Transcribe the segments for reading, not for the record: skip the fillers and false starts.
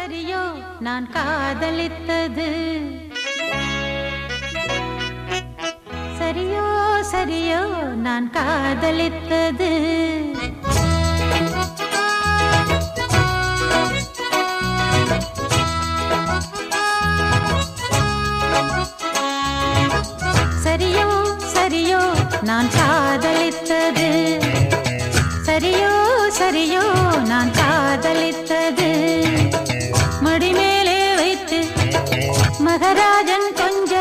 சரியோ நான் காதலித்தது சரியோ சரியோ நான் காதலித்தது சரியோ சரியோ நான் காதலித்தது சரியோ சரியோ நான் காதலித்தது மடிமேலே வைத்து மகராஜன் கொஞ்ச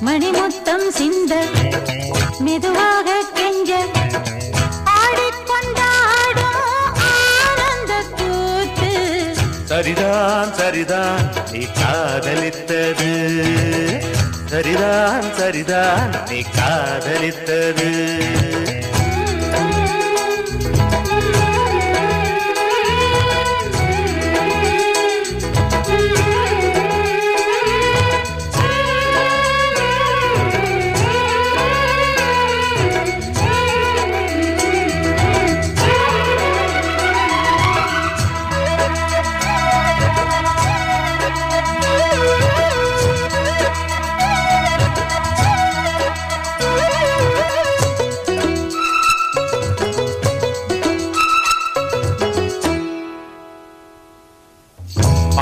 மணிமுத்தம் சிந்த மெதுவாக கெஞ்ச ஆடிக்கொண்டாடும் ஆனந்த கூத்து சரிதான் சரிதான் நீ காதலித்தது சரிதான் சரிதான் நீ காதலித்தது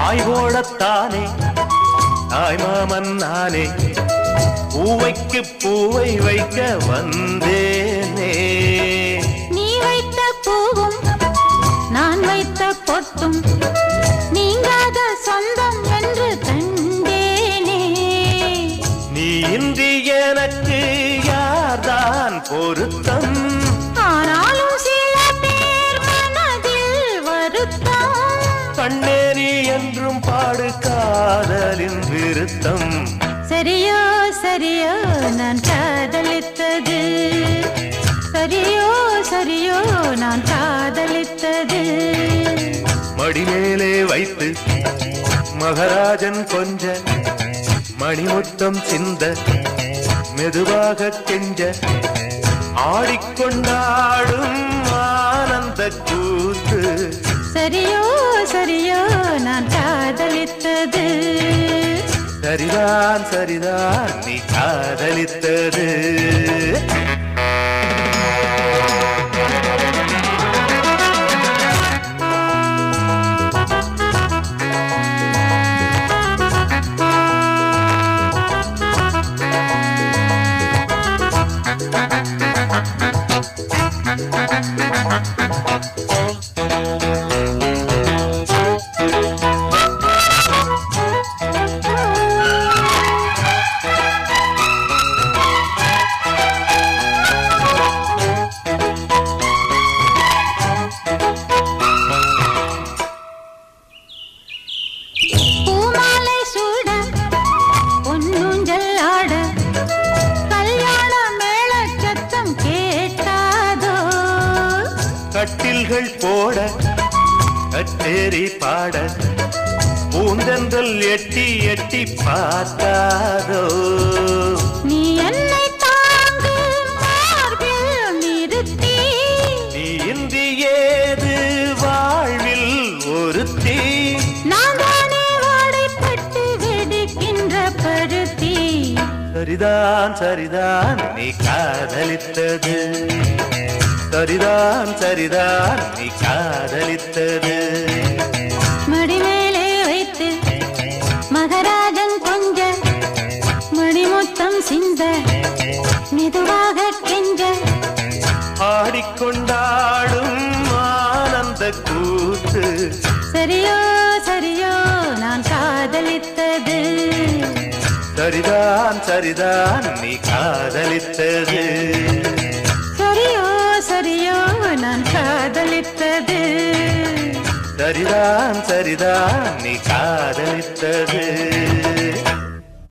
ஆய்வோடத்தானே தாய்மாமன் நானே பூவைக்கு பூவை வைக்க வந்தேனே நீ வைத்த பூவும் நான் வைத்த பொட்டும் நீங்காத சொந்தம் என்று கண்டேனே நீ இன்றி எனக்கு யார்தான் பொருத்தம் ஆனாலும் சில பேர் மனதில் வருத்தம் கண்ணேரி என்றும் பாடு காதலின் விருத்தம் சரியோ சரியோ நான் காதலித்தது சரியோ சரியோ நான் காதலித்தது மடிமேலே வைத்து மகராஜன் கொஞ்ச மணிமுத்தம் சிந்த மெதுவாக கெஞ்ச ஆடிக்கொண்டாடும் ஆனந்த கூத்து சரியோ சரியோ நான் காதலித்தது சரிதான் சரிதான் நீ காதலித்தது பூமாலை சூட பொன்னூஞ்சல் ஆட கல்யாண மேள சத்தம் கேட்டாதோ கட்டில்கள் போட கச்சேரி பாட பூந்தென்றல் எட்டி எட்டி பார்த்தாதோ நீ என்னை தாங்கு மார்பில் நிறுத்தி நீ இன்றி ஏது வாழ்வில் ஒருத்தி நான் தானே வாடைப்பட்டு வெடிக்கின்ற பருத்தி சரிதான் சரிதான் நீ காதலித்தது சரிதான் சரிதான் நீ காதலித்தது மடிமேலே வைத்து மகராஜன் கொஞ்ச மணிமுத்தம் சிந்த மெதுவாக கெஞ்ச ஆடிக்கொண்டாடும் ஆனந்த கூத்து சரியோ சரியோ நான் காதலித்தது சரிதான் சரிதான் நீ காதலித்தது சரியோ சரியோ நான் காதலித்தது சரிதான் சரிதான் நீ காதலித்தது